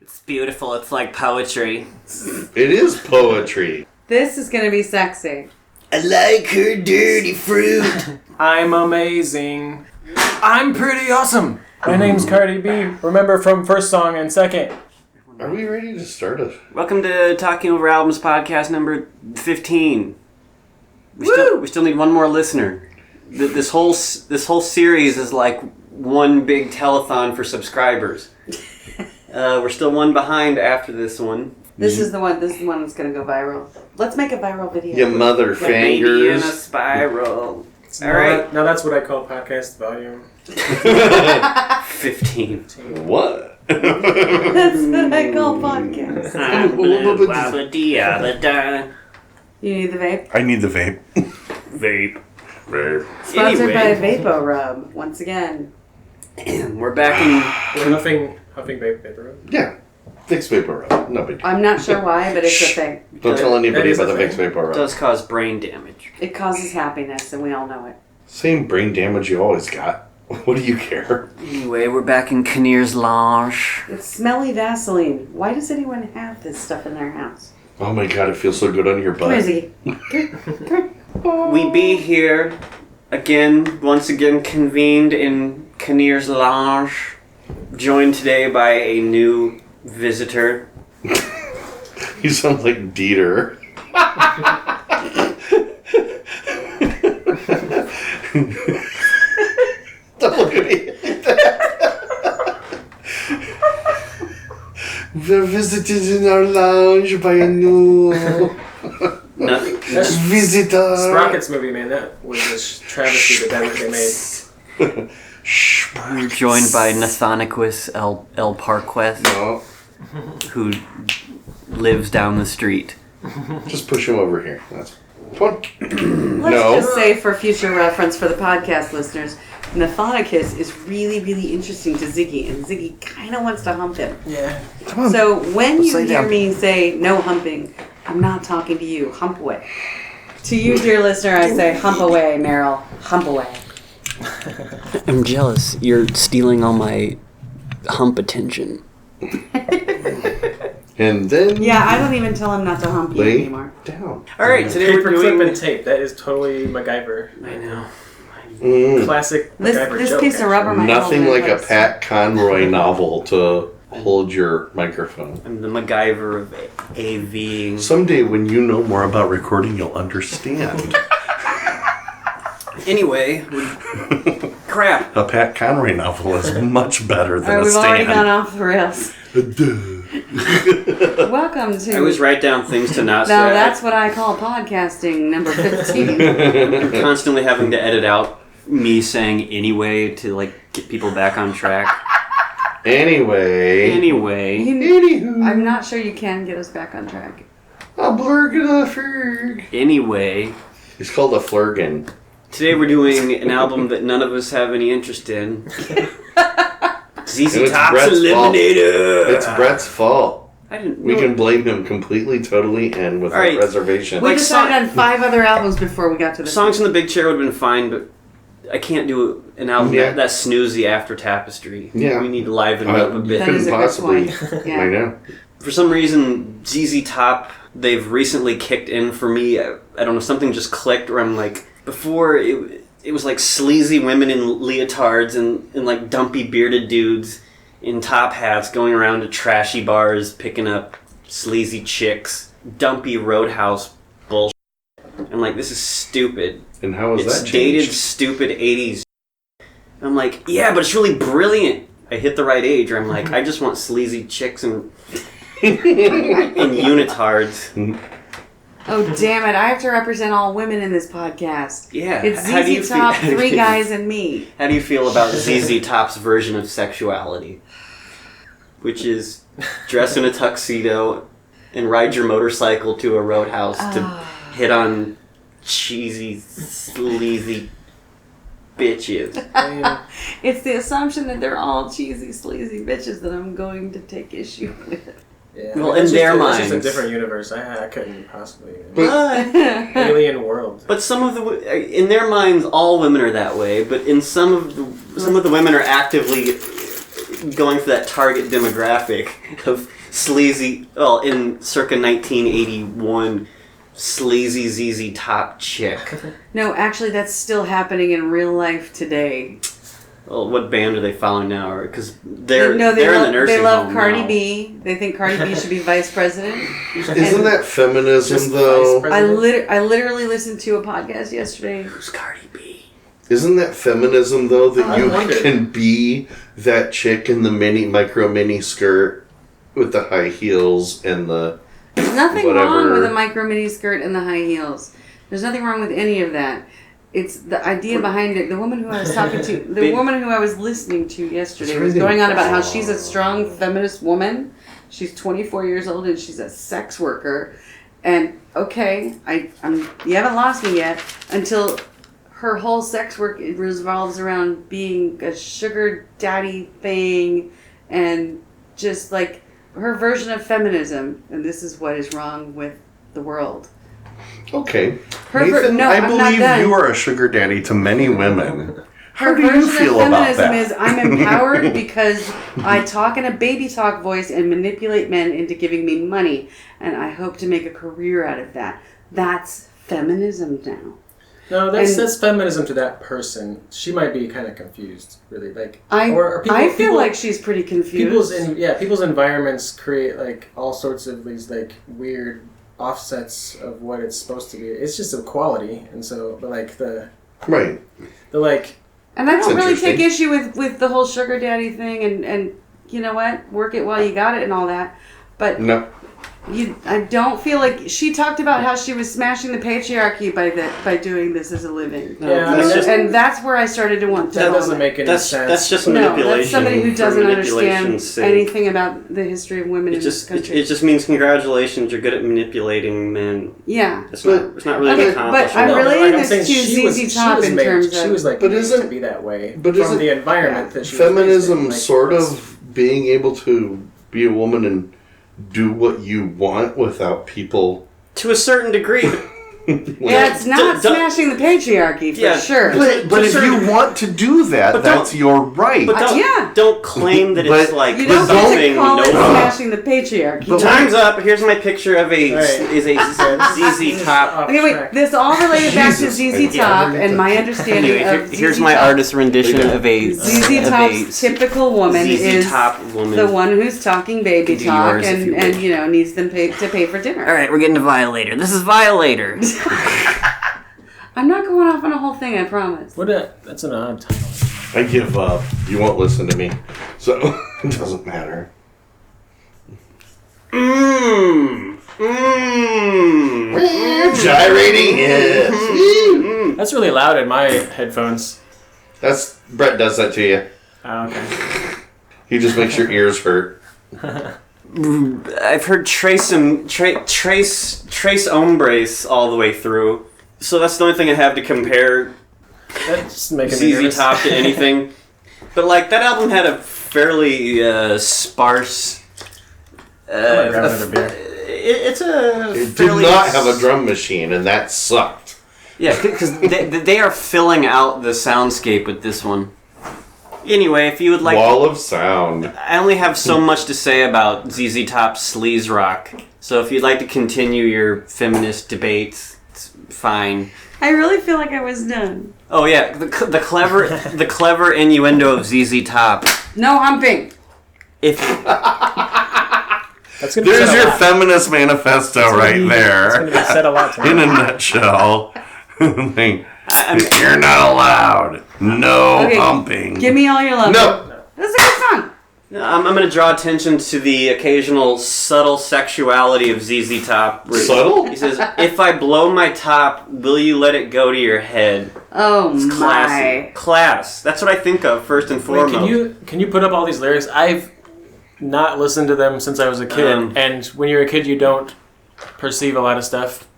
It's beautiful. It's like poetry. It is poetry. This is going to be sexy. I like her dirty fruit. I'm amazing. I'm pretty awesome. My name's Cardi B. Remember from first song and second. Are we ready to start it? Welcome to Talking Over Albums podcast number 15. We still need one more listener. This whole series is like one big telethon for subscribers. We're still one behind after this one. This is the one that's going to go viral. Let's make a viral video. You mother Maybe in a fingers. spiral. All right. Now that's what I call podcast volume. 15. What? That's what I call podcast. You need the vape? I need the vape. Vape. Sponsored by Vapo Rub, once again. We're back in... We're huffing vape paper. Yeah. Vicks Vapor Rub. No big deal. I'm not sure why, but it's a thing. Don't tell anybody is about the a Vicks thing. Vapor Rub. It does cause brain damage. It causes happiness, and we all know it. Same brain damage you always got. What do you care? Anyway, we're back in Kinnear's Lounge. It's smelly Vaseline. Why does anyone have this stuff in their house? Oh my god, it feels so good on your Come here, butt. Ziggy. Come here. We be here once again convened in Kinnear's Lounge, joined today by a new visitor. You sound like Dieter. Don't look at me. We're visited in our lounge by a new visitor. Sprockets movie, man. That was a travesty, the damage they made. We're joined by Nathanicus El Parquez, No, who lives down the street. just push him over here. That's fun. Let's just say, for future reference for the podcast listeners, Nathanicus is really, really interesting to Ziggy, and Ziggy kind of wants to hump him. Yeah. Come on. So when you lay hear down. me say no humping, I'm not talking to you. Hump away. To you, dear listener, I say hump away, Meryl. Hump away. I'm jealous. You're stealing all my hump attention. And then Yeah, I don't even tell him not to hump you lay anymore. down. All right, today Paper we're clip doing... and tape. That is totally MacGyver. I know. Classic This MacGyver joke. piece of rubber might Nothing hold like in a place. Pat Conroy novel to hold your microphone. I'm the MacGyver of AVing. Someday when you know more about recording, you'll understand. Anyway, crap. A Pat Conroy novel is much better than All right, a we've already gone stand. off the rails. Welcome to... I always write down things to not say. Now that's what I call podcasting number 15. I'm constantly having to edit out me saying anyway to like get people back on track. Anyway. Anywho. I'm not sure you can get us back on track. A blurg and a ferg. Anyway, It's called a flurgan. today we're doing an album that none of us have any interest in. ZZ And it's Top's Brett's Eliminator. It's Brett's fault. I didn't. We can blame him completely, totally, and without Alright. reservation. We Like decided on 5 other albums before we got to this. Songs in the Big Chair would have been fine, but I can't do an album Yeah. that's snoozy after Tapestry. Yeah. We need to liven it up a You bit. That couldn't is a good possibly. point. Yeah. I know. For some reason, ZZ Top, they've recently kicked in for me. I don't know, something just clicked where I'm like, before it was like sleazy women in leotards and like dumpy bearded dudes in top hats going around to trashy bars picking up sleazy chicks, dumpy Roadhouse bullshit. I'm like, this is stupid. And how has It's that dated, changed? stupid 80s. I'm like, yeah, but it's really brilliant. I hit the right age where I'm like, I just want sleazy chicks and unitards. Oh, damn it. I have to represent all women in this podcast. Yeah. It's how do you ZZ Top, feel- 3 guys, and me. How do you feel about ZZ Top's version of sexuality? Which is dress in a tuxedo and ride your motorcycle to a roadhouse to hit on cheesy, sleazy bitches. It's the assumption that they're all cheesy, sleazy bitches that I'm going to take issue with. Yeah. Well, It's in just their It's just a minds. different universe. I couldn't possibly. But, Alien world. but some of the in their minds, all women are that way. But in some of the women are actively going for that target demographic of sleazy, well, in circa 1981, sleazy ZZ Top chick. No, actually, that's still happening in real life today. Well, what band are they following now? Because they're in the nursing home. They love Cardi now. B. They think Cardi B should be vice president. Isn't that feminism, though? I literally listened to a podcast yesterday. Who's Cardi B? Isn't that feminism, though, that I you wonder. can be that chick in the mini skirt with the high heels and the There's nothing whatever. wrong with a micro mini skirt and the high heels. There's nothing wrong with any of that. It's the idea behind it. The woman who I was talking to, the woman who I was listening to yesterday was going on about how she's a strong feminist woman. She's 24 years old and she's a sex worker. And okay, you haven't lost me yet until her whole sex work revolves around being a sugar daddy thing and just like her version of feminism. And this is what is wrong with the world. Okay. Nathan, I I'm not believe done. you are a sugar daddy to many women. How Her do you version feel of about feminism that? is I'm empowered because I talk in a baby talk voice and manipulate men into giving me money, and I hope to make a career out of that. That's feminism now. No, that's feminism to that person. She might be kind of confused, really. Like, I feel like she's pretty confused. People's environments create like all sorts of these like weird offsets of what it's supposed to be. It's just equality, and so but like the like. And I don't really interesting. take issue with the whole sugar daddy thing, and you know what, work it while you got it and all that, but No. I don't feel like she talked about how she was smashing the patriarchy by doing this as a living. Yeah, and that's where I started to want to. That doesn't make any sense. That's just No, manipulation. that's somebody who for doesn't understand manipulation's sake. anything about the history of women in this country. It just means congratulations, you're good at manipulating men. Yeah. It's not really Okay, an accomplishment. but I'm relating this to she was ZZ Top in made, terms of. She was like, But made isn't- to be that way but from isn't the environment that she was feminism raised in. Like, sort of being able to be a woman and do what you want without people. To a certain degree. Yeah, it's not smashing the patriarchy for sure. But if you want to do that, that's your right. But don't claim that it's like You don't get something to call it noble. smashing the patriarchy. Time's up. Here's my picture of a ZZ Top. Okay, wait. This all related back to ZZ Top and my understanding Anyway, of here's ZZ my Top. artist rendition of a ZZ Top's typical woman ZZ is Top woman. the one who's talking baby Do talk yours if you and wish. you know needs them to pay for dinner. All right, we're getting to Violator. This is Violator. I'm not going off on a whole thing, I promise. That's an odd title. I give up. You won't listen to me. So it doesn't matter. Gyrating hips. That's really loud in my headphones. Brett does that to you. Oh, okay. He just makes your ears hurt. I've heard trace hombres all the way through. So that's the only thing I have to compare That's making me ZZ nervous. Top to anything. But like that album had a fairly sparse. I'm gonna grab another beer. It's a It did fairly not have a drum machine, and that sucked. Yeah, because they are filling out the soundscape with this one. Anyway, if you would like, Wall of sound. I only have so much to say about ZZ Top sleaze rock. So if you'd like to continue your feminist debates, it's fine. I really feel like I was done. Oh yeah, the clever innuendo of ZZ Top. No humping. If That's gonna be There's said a your lot. feminist manifesto right It's there. gonna be said a lot In tonight. a nutshell. You're not allowed. No Okay, humping. Give me all your love. No. That's a good song. I'm going to draw attention to the occasional subtle sexuality of ZZ Top. Subtle? He says, "If I blow my top, will you let it go to your head?" Oh It's classy. my. Class. That's what I think of first and Wait, foremost. can you put up all these lyrics? I've not listened to them since I was a kid, and when you're a kid, you don't perceive a lot of stuff.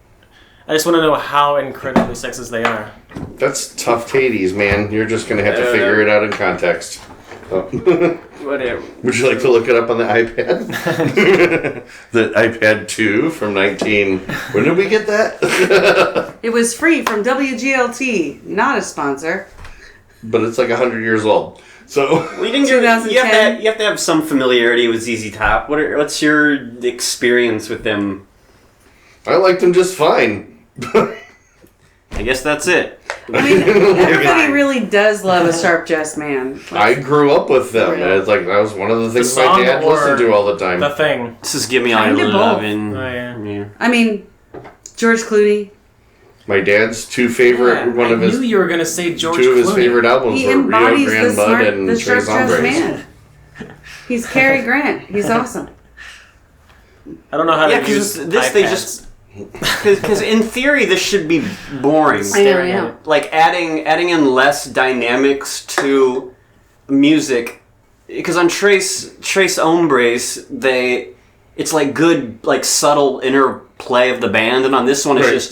I just want to know how incredibly sexist they are. That's tough titties, man. You're just going to have to figure it out in context. Oh. Whatever. Would you like to look it up on the iPad? The iPad 2 from 19... When did we get that? It was free from WGLT, not a sponsor. But it's like 100 years old. So well, you have to have some familiarity with ZZ Top. What's your experience with them? I liked them just fine. I guess that's it. I mean, everybody really does love a sharp dressed man. I grew up with them. And it's like that was one of the things my dad listened to all the time. The Thing. This is Give Me All Your Lovin'. Oh, yeah. I mean, George Clooney. My dad's two favorite, I knew you were gonna say George Clooney. Two of his favorite albums He were Rio embodies Grande Bud and the Tres sharp-dressed Hombres. man. He's Cary Grant. He's awesome. I don't know how to use this they just because in theory this should be boring. I know. Like adding in less dynamics to music, because on Tres Hombres it's like good like subtle interplay of the band, and on this one it's just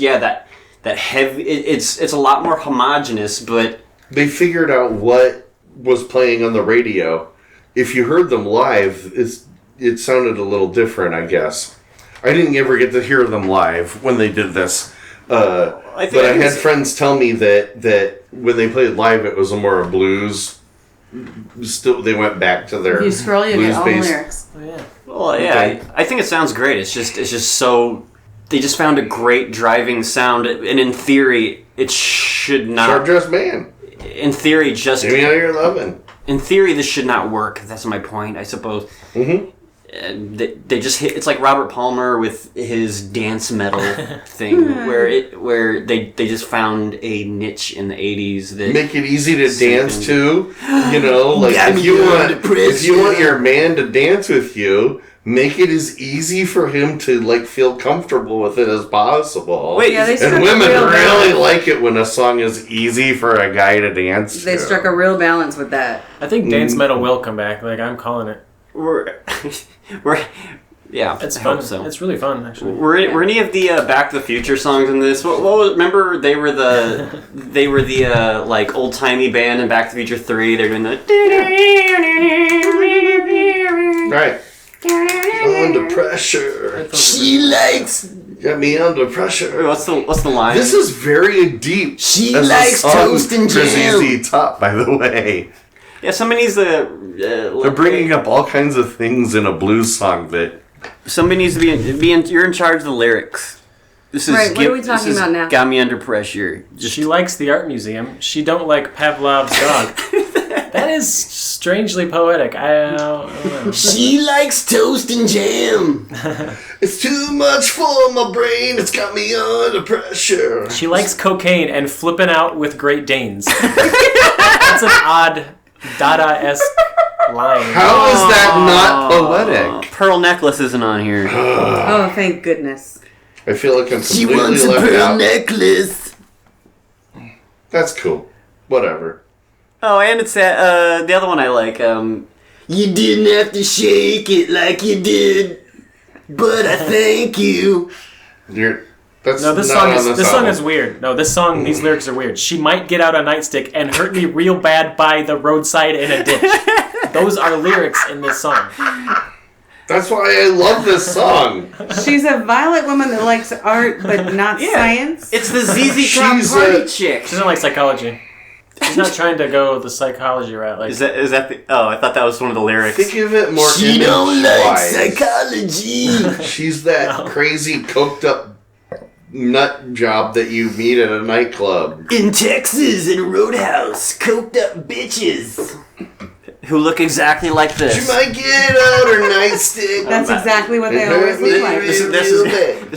that heavy. It's a lot more homogenous, but they figured out what was playing on the radio. If you heard them live, it sounded a little different, I guess. I didn't ever get to hear them live when they did this. But I had friends tell me that when they played live, it was more a blues. Still, they went back to their you scroll, you get all the lyrics. Oh, yeah. Well, yeah, okay. I think it sounds great. It's just so they just found a great driving sound, and in theory, it should not. Sharp dressed man. In theory, just Give Me All Your Lovin'. In theory, this should not work. That's my point, I suppose. Mm-hmm. They just hit. It's like Robert Palmer with his dance metal thing, where they just found a niche in the '80s that make it easy to dance to. You know, like if you want your man to dance with you, make it as easy for him to like feel comfortable with it as possible. Wait, and women really like it when a song is easy for a guy to dance to. They struck a real balance with that. I think dance metal will come back. Like I'm calling it. Yeah, it's I fun. hope so. It's really fun, actually. Were any of the Back to the Future songs in this? Remember they were the like old timey band in Back to the Future 3. They're doing the right. Under pressure. She likes. Got me under pressure. What's the line? This is very deep. She likes toast and jam. ZZ Top, by the way. Yeah, somebody needs to. They're bringing up all kinds of things in a blues song that. Somebody needs to be in. You're in charge of the lyrics. This is right. What are we talking about now? Got me under pressure. She likes the art museum. She don't like Pavlov's dog. That is strangely poetic. I don't know. She likes toast and jam. It's too much for my brain. It's got me under pressure. She likes cocaine and flipping out with Great Danes. That's an odd Dada-esque line. How is that not poetic? Pearl necklace isn't on here. Oh, thank goodness. I feel like I'm completely left out. She wants a pearl necklace. That's cool. Whatever. Oh, and it's the other one I like. You didn't have to shake it like you did, but I thank you. This song is weird. No, this song, these lyrics are weird. She might get out a nightstick and hurt me real bad by the roadside in a ditch. Those are lyrics in this song. That's why I love this song. She's a violent woman that likes art but not science. It's the ZZ Top party chick. She doesn't like psychology. She's not trying to go the psychology route. Like, is that the? Oh, I thought that was one of the lyrics. Think of it more. She don't like psychology. She's that crazy coked up nut job that you meet at a nightclub in Texas in a roadhouse. Coked up bitches who look exactly like this. She might get out her nightstick. That's exactly what they always look like. This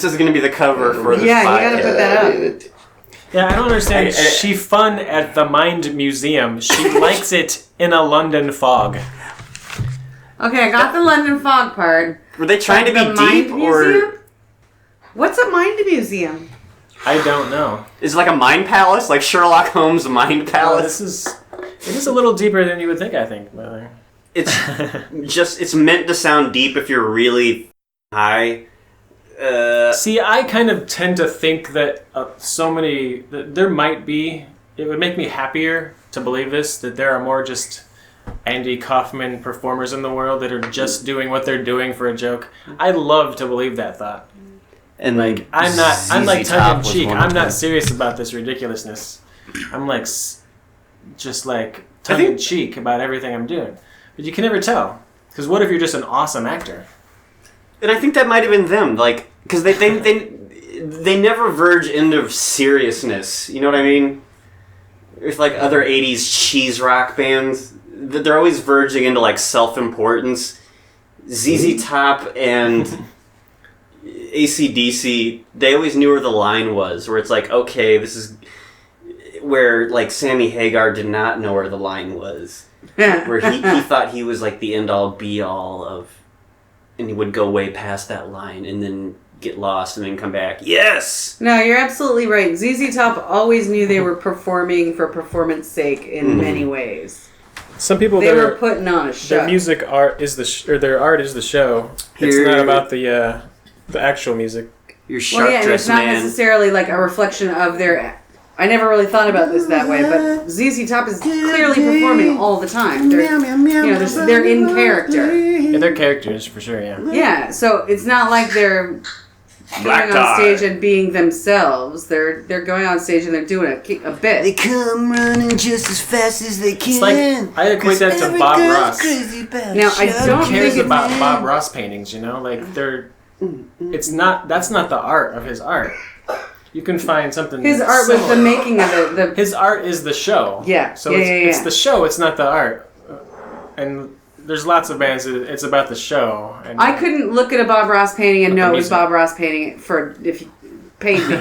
is going to be the cover for this. Yeah, you got to put that up. Yeah, I don't understand. She fun at the Mind Museum. She likes it in a London fog. Okay, I got the London fog part. Were they trying to be deep or? What's a mind museum? I don't know. Is it like a mind palace, like Sherlock Holmes' mind palace? It is a little deeper than you would think. I think. It's meant to sound deep if you're really high. See, I kind of tend to think that there might be. It would make me happier to believe this, that there are more just Andy Kaufman performers in the world that are just doing what they're doing for a joke. I'd love to believe that thought. And like, I'm like tongue in cheek. I'm not serious about this ridiculousness. I'm like, just like tongue-in-cheek about everything I'm doing. But you can never tell. Because what if you're just an awesome actor? And I think that might have been them, like, because they never verge into seriousness. You know what I mean? It's like other 80s cheese rock bands. They're always verging into, like, self-importance. ZZ Top and AC/DC, they always knew where the line was, where it's like, okay, this is where, like, Sammy Hagar did not know where the line was. Where he thought he was, like, the end-all, be-all of... And he would go way past that line and then get lost and then come back. Yes! No, you're absolutely right. ZZ Top always knew they were performing for performance sake in many ways. Some people they were putting on a show. Their music art is their art is the show. It's not about the actual music. Your sharp dress man. It's not necessarily like a reflection of their. I never really thought about this that way, but ZZ Top is clearly performing all the time. They're in character. Yeah, they're characters for sure. Yeah. Yeah, so it's not like they're going on stage and being themselves. They're going on stage and they're doing a bit. They come running just as fast as they can. It's like, I equate that to Bob Ross. Now I don't Who cares think about Bob Ross paintings? You know, like it's not. That's not the art of his art. You can find something. His art was the making of it. His art is the show. Yeah. So it's the show. It's not the art. And there's lots of bands that it's about the show. And I couldn't look at a Bob Ross painting and know it was Bob Ross painting if he paid me.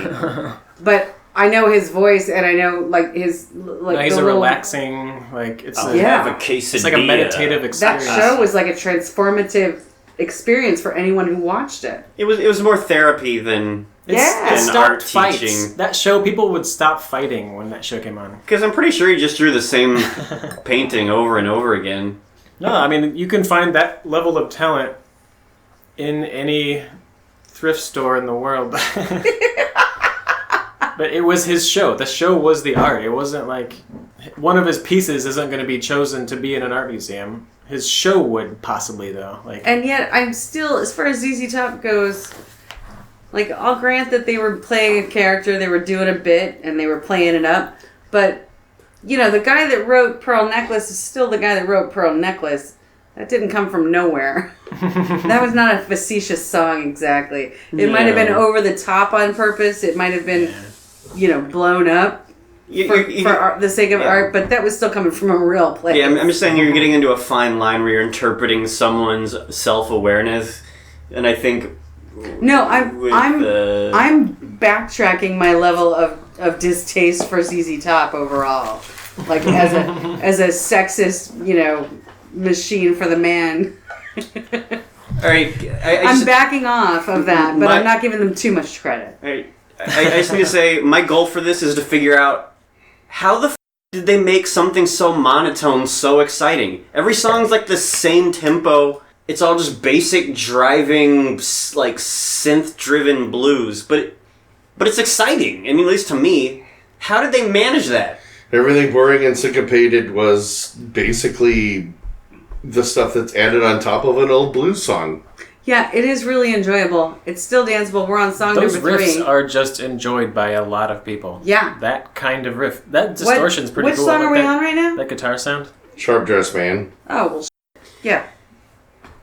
But I know his voice and I know like his like. No, he's a relaxing like it's have a quesadilla. It's like a meditative experience. That show was like a transformative experience for anyone who watched it. It was more therapy than. It stopped fights. Teaching. That show, people would stop fighting when that show came on. Because I'm pretty sure he just drew the same painting over and over again. No, I mean, you can find that level of talent in any thrift store in the world. But it was his show. The show was the art. It wasn't like... One of his pieces isn't going to be chosen to be in an art museum. His show would possibly, though. And yet, I'm still... As far as ZZ Top goes... Like, I'll grant that they were playing a character, they were doing a bit, and they were playing it up. But, you know, the guy that wrote Pearl Necklace is still the guy that wrote Pearl Necklace. That didn't come from nowhere. That was not a facetious song, exactly. It might have been over the top on purpose. It might have been, blown up for the sake of art. But that was still coming from a real place. Yeah, I'm just saying you're getting into a fine line where you're interpreting someone's self-awareness. And I think... No, I'm backtracking my level of distaste for ZZ Top overall, like as a sexist, machine for the man. All right, I'm backing off of that, but I'm not giving them too much credit. I just need to say my goal for this is to figure out how the did they make something so monotone so exciting? Every song's like the same tempo. It's all just basic driving, like, synth-driven blues, but it's exciting. I mean, at least to me. How did they manage that? Everything boring and syncopated was basically the stuff that's added on top of an old blues song. Yeah, it is really enjoyable. It's still danceable. We're on song Those number 3. Those riffs are just enjoyed by a lot of people. Yeah. That kind of riff. That distortion's pretty cool. Which song are we on right now? That guitar sound. Sharp Dress Man. Oh, well, yeah.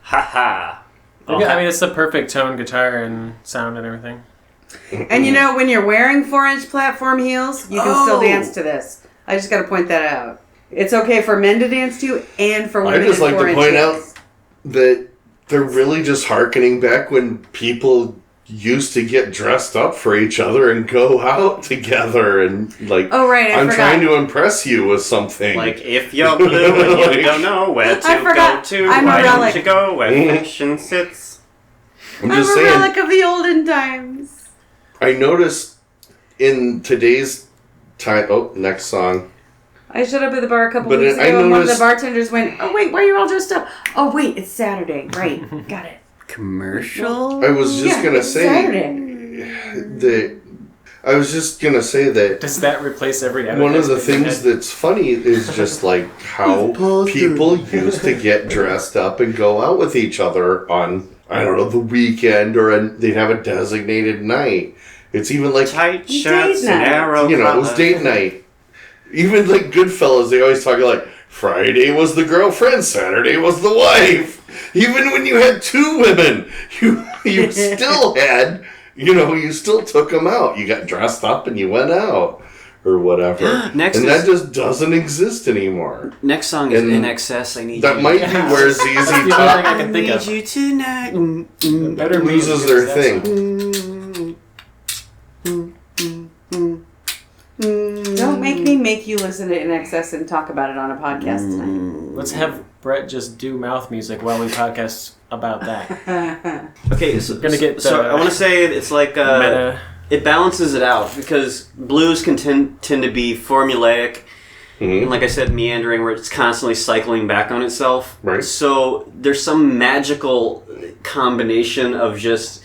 Ha-ha. I mean, it's the perfect tone guitar and sound and everything. And when you're wearing 4-inch platform heels, you can still dance to this. I just got to point that out. It's okay for men to dance to and for women. I just like to point out that they're really just hearkening back when people used to get dressed up for each other and go out together and like, oh right, I'm trying to impress you with something. Like if you're blue and you don't know where to go to, why don't you go where fashion sits? I'm a relic of the olden times. I noticed in today's time. Oh, next song. I showed up at the bar a couple weeks ago and one of the bartenders went, "Oh wait, why are you all dressed up? Oh wait, it's Saturday. Right, got it." Commercial? I was just gonna say that. I was just gonna say that. Does that replace every evidence? One of the things that's funny is just like how people used to get dressed up and go out with each other on, I don't know, the weekend they'd have a designated night. It's even like tight shirts and arrow it was date night. Even like Goodfellas, they always talk like Friday was the girlfriend, Saturday was the wife. Even when you had two women, you still had, you still took them out. You got dressed up and you went out or whatever. That just doesn't exist anymore. Next song is In Excess, I Need You. That might be where ZZ Top I need you tonight. Better loses their thing. Don't make you listen to In Excess and talk about it on a podcast tonight. Let's have Brett just do mouth music while we podcast about that. Okay, so I want to say it's like meta. It balances it out because blues can tend to be formulaic and, like I said, meandering, where it's constantly cycling back on itself. Right. So there's some magical combination of just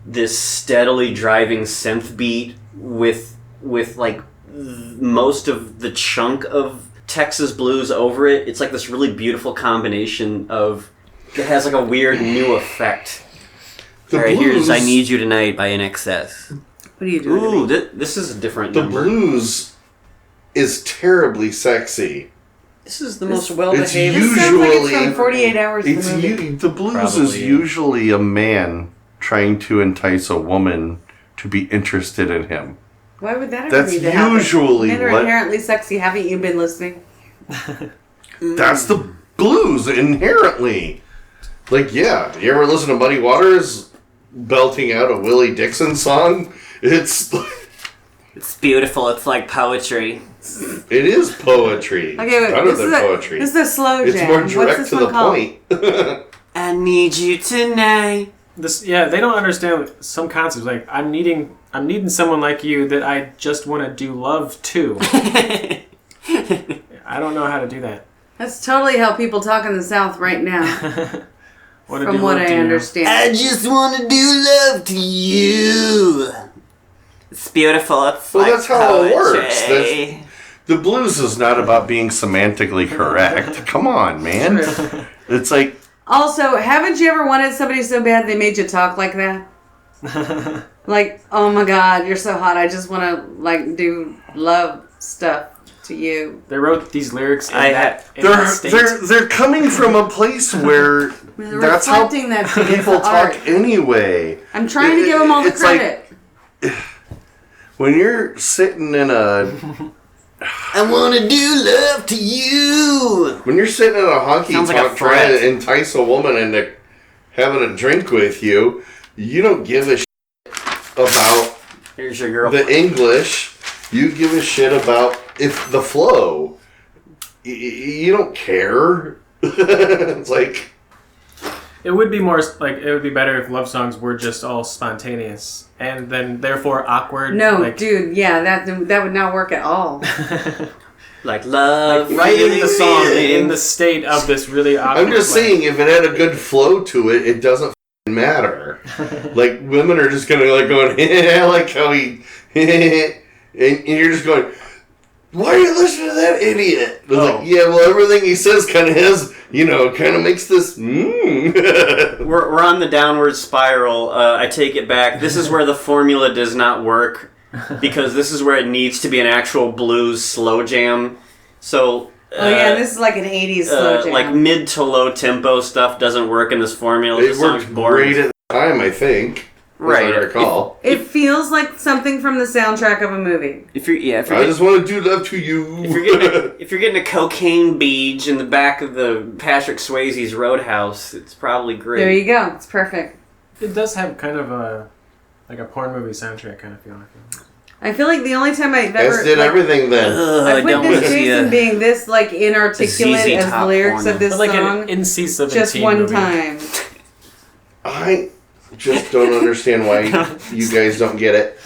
this steadily driving synth beat with like most of the chunk of Texas blues over it. It's like this really beautiful combination of it has like a weird new effect. All right, here's I Need You Tonight by In Excess. What are you doing? Ooh, this is a different number. The blues is terribly sexy. This is the most well-behaved. This sounds like it's from 48 Hours of the movie. The blues Probably. is usually a man trying to entice a woman to be interested in him. Why would that ever That's need to happen? usually Men are what... inherently sexy. Haven't you been listening? That's the blues, inherently. Like, yeah, you ever listen to Muddy Waters belting out a Willie Dixon song? It's beautiful. It's like poetry. It is poetry. Okay, wait, Better than poetry. This is a slow jam. It's more direct What's this to one the called? point. I need you tonight. They don't understand some concepts. Like I'm needing someone like you that I just want to do love to. I don't know how to do that. That's totally how people talk in the South right now. From what I understand. I just want to do love to you. It's beautiful. It's Well, like that's how poetry. it works. The blues is not about being semantically correct. Come on, man. It's like... Also, haven't you ever wanted somebody so bad they made you talk like that? Like, oh my God, you're so hot. I just want to do love stuff to you. They wrote these lyrics in that state. They're coming from a place where that's how reflecting that to people the talk art. anyway. I'm trying to give them all the credit. When you're sitting in a... I want to do love to you. When you're sitting in a honky Sounds like a tonk trying threat. to entice a woman into having a drink with you, you don't give a shit about Here's your girl. the English. You give a shit about if the flow. You don't care. It's like... It would be more like it would be better if love songs were just all spontaneous and then therefore awkward. No, dude, yeah, that would not work at all. Like love. Writing the song in the state of this really awkward. I'm just saying, if it had a good flow to it, it doesn't matter. Like, women are just gonna going, I like how he, and you're just going, why are you listening to that idiot? It's like, yeah, well, everything he says kind of has, kind of makes this, We're on the downward spiral. I take it back. This is where the formula does not work because this is where it needs to be an actual blues slow jam. So... this is like an 80s slow jam. Like mid to low tempo stuff doesn't work in this formula. It worked great at the time, I think. Right. As I recall. It feels like something from the soundtrack of a movie. If you're I just want to do love to you. If you're getting a cocaine beach in the back of the Patrick Swayze's Roadhouse, it's probably great. There you go. It's perfect. It does have kind of a porn movie soundtrack kind of feeling. I feel like the only time I've ever... As did everything then. I've witnessed Jason being this inarticulate ZZ as the Top lyrics of this Like song. an NC-17 Just one movie. time. I just don't understand why you guys don't get it.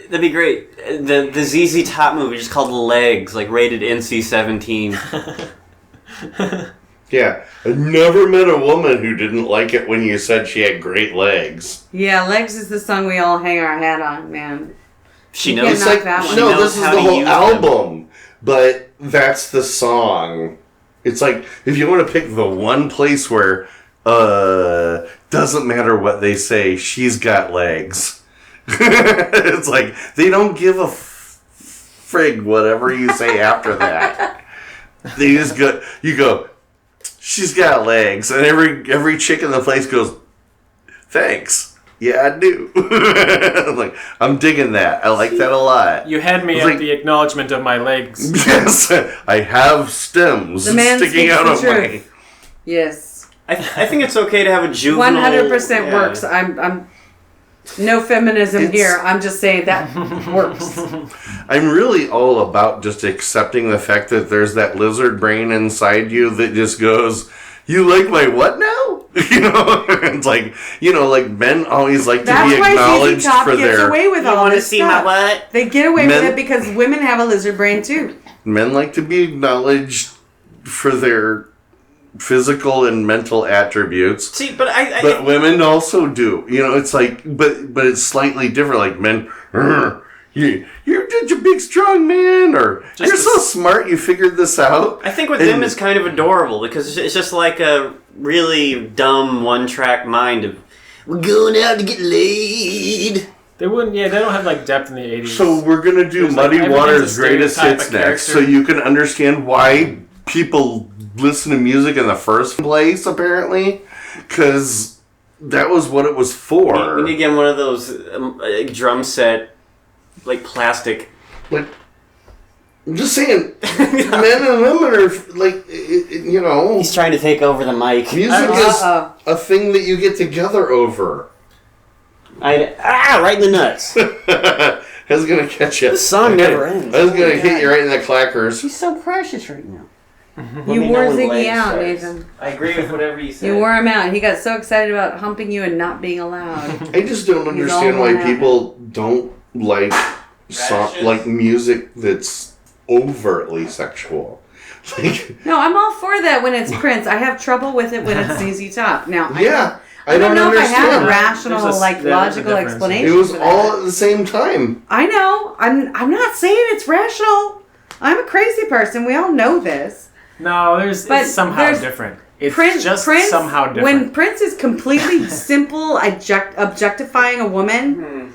That'd be great. The ZZ Top movie just called Legs, like rated NC-17. Yeah, I never met a woman who didn't like it when you said she had great legs. Yeah, Legs is the song we all hang our hat on, man. She You knows. can't knock that one. No, this is how the to whole use album, but that's the song. It's like, if you want to pick the one place where, doesn't matter what they say, she's got legs. It's like, they don't give a frig whatever you say after that. They just go. You go. She's got legs, and every chick in the place goes, "Thanks." Yeah, I do. Like, I'm digging that. I like that a lot. You had me at the acknowledgement of my legs. Yes, I have stems sticking out of my. Yes. I think it's okay to have a juvenile. 100% works. I'm no feminism here. I'm just saying that works. I'm really all about just accepting the fact that there's that lizard brain inside you that just goes, "You like my what now?" You know, it's like, like men always like to be acknowledged for their. Gets away with all this see stuff. my what? They get away with it because women have a lizard brain too. Men like to be acknowledged for their physical and mental attributes. See, but women also do. It's like, but it's slightly different. Like men, you're such a big strong man, or you're so smart you figured this out. I think with them it's kind of adorable because it's just like a really dumb one-track mind of we're going out to get laid. They wouldn't. Yeah, they don't have like depth in the 80s. So we're gonna do Muddy Waters' greatest hits next, so you can understand why people listen to music in the first place. Apparently, because that was what it was for. We need to get one of those drum set, like plastic. Like, I'm just saying, men and women are like, He's trying to take over the mic. Music is a thing that you get together over. Right in the nuts. I was gonna catch you. The song never ends. I was gonna hit you right in the clackers. She's so precious right now. You wore Ziggy out, Nathan. I agree with whatever you said. You wore him out. He got so excited about humping you and not being allowed. I just don't understand why people don't like music that's overtly sexual. No, I'm all for that when it's Prince. I have trouble with it when it's ZZ Top. Now, I don't know understand. if I have a rational, logical explanation. It was for all that. at the same time. I know. I'm not saying it's rational. I'm a crazy person. We all know this. No, it's somehow different. It's Prince somehow different. When Prince is completely simple objectifying a woman,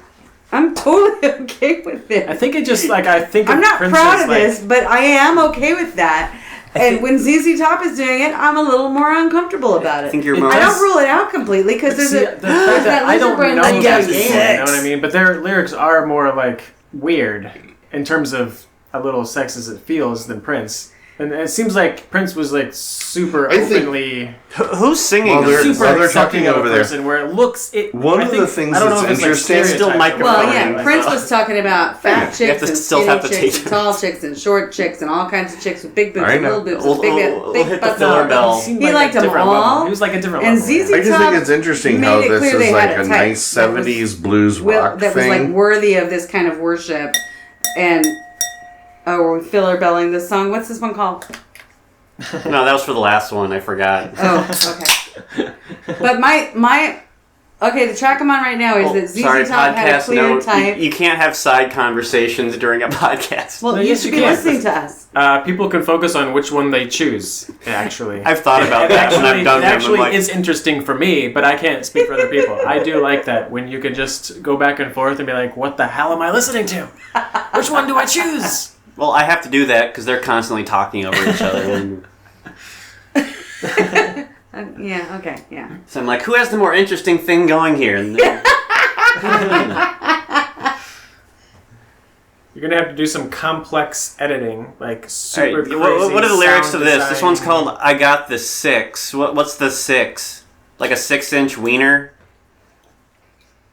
I'm totally okay with it. I think it just I'm not proud of this, but I am okay with that. And when ZZ Top is doing it, I'm a little more uncomfortable about it. I think I don't rule it out completely because there's I don't know that that, you know what I mean? But their lyrics are more like weird in terms of a little sex as it feels than Prince. And it seems like Prince was like super openly. Who's singing? They're talking over there. Where it looks. One of the things that's interesting. Still microphone. Well, yeah, Prince was talking about fat chicks and skinny chicks and tall chicks and short chicks and all kinds of chicks with big boobs and little boobs and big butts. He liked them all. He was like a different and level. ZZ I just think it's interesting how this is like a nice 70s blues rock that was like worthy of this kind of worship. And we're filler belling this song. What's this one called? No, that was for the last one. I forgot. Oh, okay. But the track I'm on right now is that ZZ Top had a clear type. You can't have side conversations during a podcast. Well, you should be listening to us. People can focus on which one they choose, actually. I've thought about that when I've done them. It actually is interesting for me, but I can't speak for other people. I do like that, when you can just go back and forth and be like, what the hell am I listening to? Which one do I choose? Well, I have to do that because they're constantly talking over each other. Yeah, okay, yeah. So I'm like, who has the more interesting thing going here? And you're going to have to do some complex editing, like super crazy. What are the lyrics to this? Design. This one's called I Got the Six. What's the six? Like a 6-inch wiener?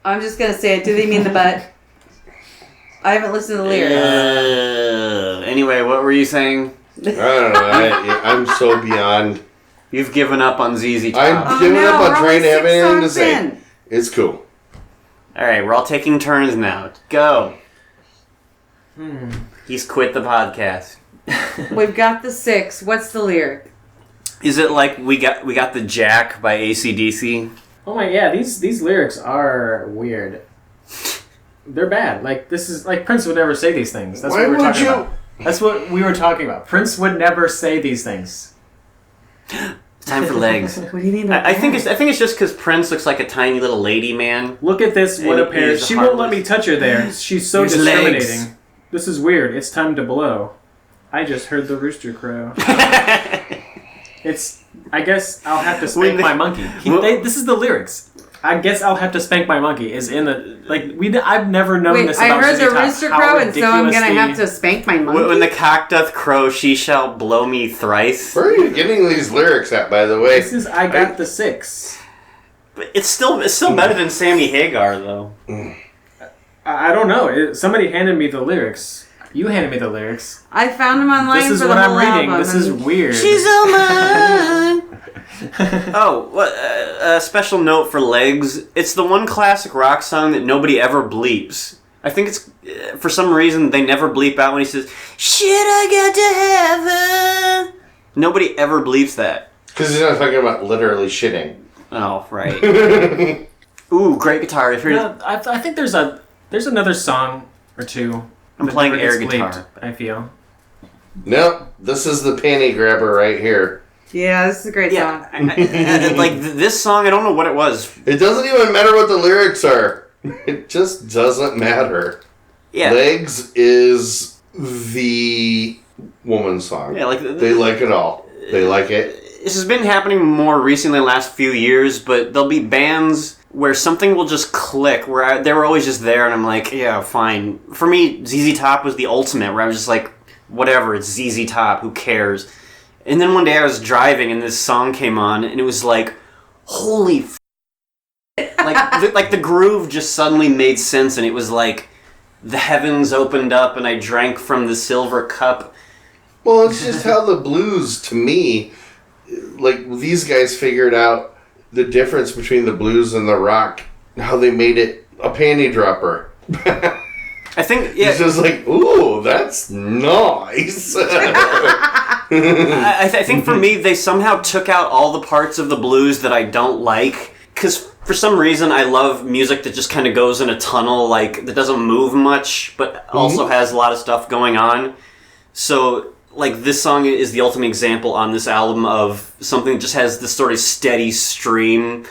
I'm just going to say it. Do they mean the butt? I haven't listened to the lyrics. Anyway, what were you saying? I don't know. I'm so beyond. You've given up on ZZ Top. I'm giving up on trying to have anything to say. It's cool. All right, we're all taking turns now. Go. He's quit the podcast. We've got the 6. What's the lyric? Is it like we got the Jack by AC/DC? Oh my, yeah, these lyrics are weird. They're bad. Like, this is like Prince would never say these things. That's what we were talking about. That's what we were talking about. Prince would never say these things. Time for legs. What do you mean? I think it's just because Prince looks like a tiny little lady man. Look at this. What a pair. She won't let me touch her there. She's so discriminating. This is weird. It's time to blow. I just heard the rooster crow. I guess I'll have to spank my monkey. This is the lyrics. I guess I'll have to spank my monkey. Is in the I've never known this. About I heard ZZ the Top, rooster crow, and so I'm gonna have to spank my monkey. When the cock doth crow, she shall blow me thrice. Where are you getting these lyrics at, by the way? This is I got the 6. But it's still better than Sammy Hagar though. I don't know. Somebody handed me the lyrics. You handed me the lyrics. I found them online. This is for what the I'm whole reading. album, This is weird. She's all mine. A special note for Legs. It's the one classic rock song that nobody ever bleeps. I think it's, for some reason, they never bleep out when he says, "Shit, I got to heaven." Nobody ever bleeps that. Because he's not talking about literally shitting. Oh, right. Ooh, great guitar. I think there's another song or two. I'm playing air guitar. I feel. Nope, this is the panty grabber right here. Yeah, this is a great song. This song, I don't know what it was. It doesn't even matter what the lyrics are. It just doesn't matter. Yeah. Legs is the woman's song. Yeah, they like it all. They like it. This has been happening more recently in the last few years, but there'll be bands where something will just click, where they were always just there, and I'm like, yeah, fine. For me, ZZ Top was the ultimate, where I was just like, whatever, it's ZZ Top, who cares? And then one day I was driving, and this song came on, and it was like, holy f***. Like the groove just suddenly made sense, and it was like, the heavens opened up, and I drank from the silver cup. Well, it's just how the blues, to me, like, these guys figured out the difference between the blues and the rock, how they made it a panty dropper. I think, yeah. It's just like, ooh, that's nice. I think for me, they somehow took out all the parts of the blues that I don't like. Because for some reason, I love music that just kind of goes in a tunnel, like, that doesn't move much, but also has a lot of stuff going on. So, like, this song is the ultimate example on this album of something that just has this sort of steady stream,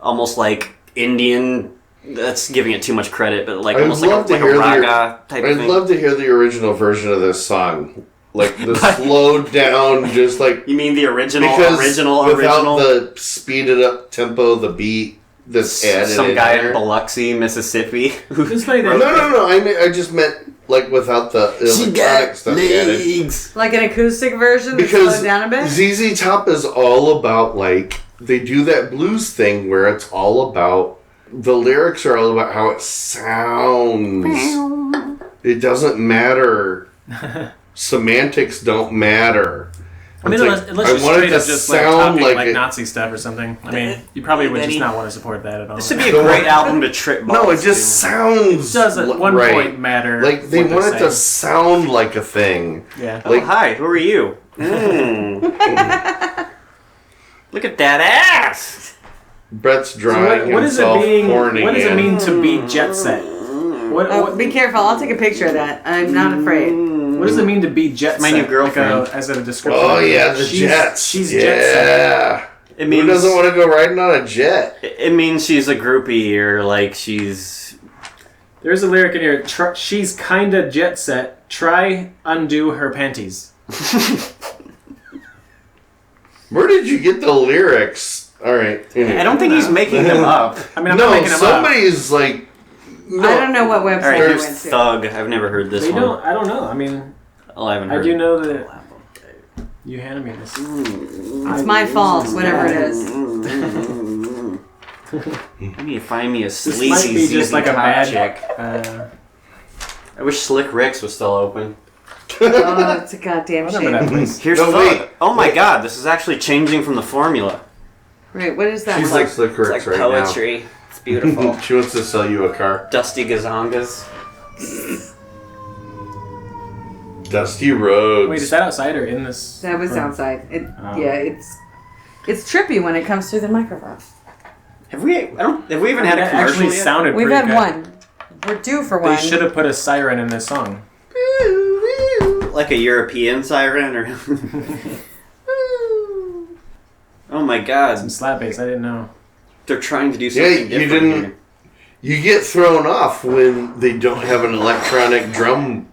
almost like Indian. That's giving it too much credit, but like almost like a raga type of thing. I'd love to hear the original version of this song. Like the slowed down, just like... You mean the original? Without the speeded up tempo, the beat that's added some guy in Biloxi, Mississippi. No. I just meant like without the electronic stuff added. Like an acoustic version that's slowed down a bit? ZZ Top is all about, like, they do that blues thing where it's all about... The lyrics are all about how it sounds. It doesn't matter. Semantics don't matter. I mean, unless you straight up just sound like Nazi stuff or something. I mean, you probably would just not want to support that at all. This would be a great album to trip balls. No, it just sounds. It does at one point matter. Like, they want it to sound like a thing. Yeah. Like, hi, who are you? Look at that ass! Brett's drawing himself horny. What does it mean to be jet set? Be careful, I'll take a picture of that. I'm not afraid. What does it mean to be jet set? My new girlfriend. Like as a description. Oh, yeah, the jets. She's jet set. It means, who doesn't want to go riding on a jet? It means she's a groupie or like she's... There's a lyric in here. She's kinda jet set. Try undo her panties. Where did you get the lyrics? All right. Anyway. I don't think he's making them up. I mean, I'm not making them up. Somebody's like... No. I don't know what website. All right, here's Thug. I've never heard this one. I don't know. I mean... I haven't heard I do know that... You handed me this. It's my fault, whatever it is. I need to find me a sleazy, this might be just like a bad chick. I wish Slick Rick's was still open. Oh, it's a goddamn shame. Here's Thug. Oh my god, this is actually changing from the formula. Wait, what is that? She's like Slick Rick's right now. It's like poetry. It's beautiful. She wants to sell you a car. Dusty Gazongas. Dusty roads. Wait, is that outside or in this? That was outside. Yeah, it's trippy when it comes through the microphone. Have we even had a commercial actually yet? Sounded We've pretty had good. one. We're due for one. They should have put a siren in this song. Like a European siren or... Oh my god. Some slap bass, I didn't know. They're trying to do something different here. You get thrown off when they don't have an electronic drum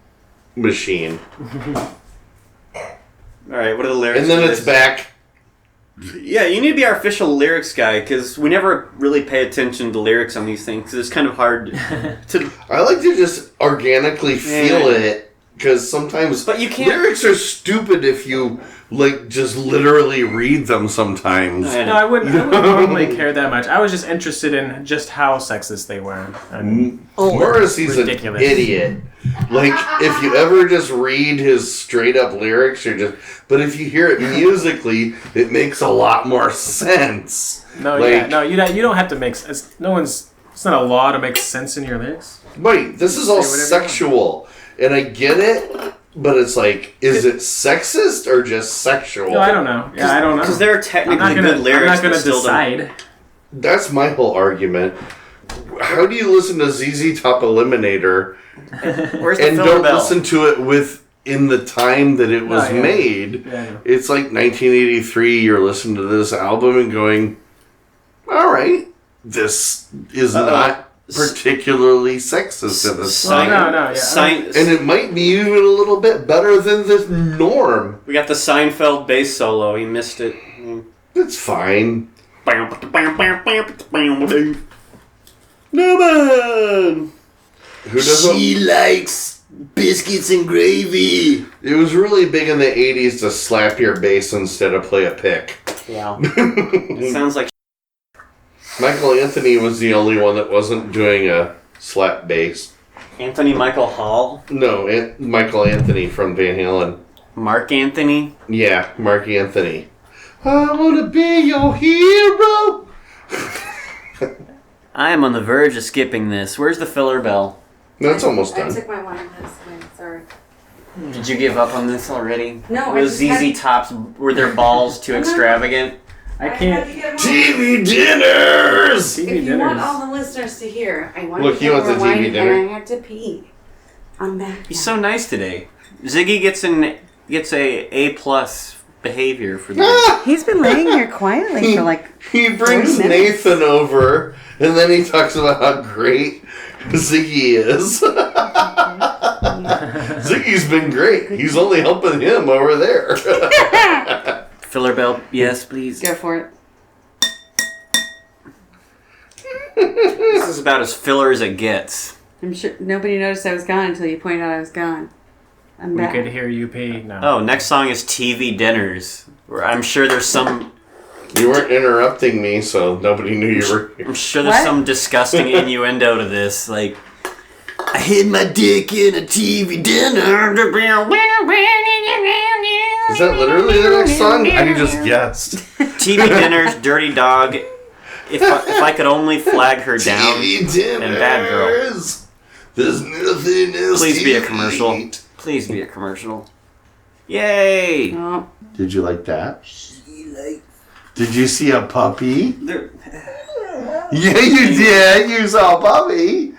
machine. All right, what are the lyrics? And then to it's this? back. Yeah, you need to be our official lyrics guy because we never really pay attention to lyrics on these things. 'Cause it's kind of hard to. I like to just organically feel it because sometimes But you can't. lyrics are stupid if you like just literally read them sometimes. No, I wouldn't normally care that much. I was just interested in just how sexist they were. And Morrissey's ridiculous. an idiot. Like, if you ever just read his straight up lyrics, you're just. But if you hear it musically, it makes a lot more sense. no, like, you don't have to make. It's not a law to make sense in your lyrics. Wait, this is all Say whatever you sexual, and I get it. But it's like, is it sexist or just sexual? No, I don't know. Yeah, I don't know. Because there are I'm technically not gonna, good lyrics. I'm not going that to still don't- decide. That's my whole argument. How do you listen to ZZ Top Eliminator Where's the and filler don't bell? listen to it in the time that it was Oh, yeah. made? Yeah, I know. It's like 1983. You're listening to this album and going, "All right, this is not particularly sexist in this Sign- time." no, yeah. Sign- And it might be even a little bit better than the norm. we got the Seinfeld bass solo. You missed it. It's fine. No man. Who doesn't? Likes biscuits and gravy. It was really big in the 80s to slap your bass instead of play a pick. Yeah. It sounds like. Michael Anthony was the only one that wasn't doing a slap bass. Anthony Michael Hall. No, Michael Anthony from Van Halen. Mark Anthony. Yeah, Mark Anthony. I want to be your hero. I am on the verge of skipping this. Where's the filler bell? That's almost I done. took my wine this way. Sorry. Did you give up on this already? No, I Was just ZZ Tops, were their balls too extravagant? I can't. TV dinners! If TV you want dinners. all the listeners to hear, I wanted Look, to he get wants more a TV wine dinner. and I had to pee. I'm back. He's so nice today. Ziggy gets a plus behavior for this. He's been laying here quietly for like. He brings 40 minutes. Nathan over, and then he talks about how great Ziggy is. Ziggy's been great. He's only helping him over there. Filler bell, yes, please. Go for it. This is about as filler as it gets. I'm sure nobody noticed I was gone until you pointed out I was gone. I'm We back. could hear you pee. No. Oh, next song is TV Dinners. Where I'm sure there's some. You weren't interrupting me, so nobody knew you were here. I'm sure there's What? some disgusting innuendo to this. Like, I hid my dick in a TV dinner. Is that literally the next song? I just guessed. TV Dinners, Dirty Dog. If I could only flag her down. TV dinners. and Bad Girl. There's nothing else. Please to be a commercial. eat. Please be a commercial. Yay! Oh, Did you like that? Did you see a puppy? They're- Yeah, you did. You saw a puppy.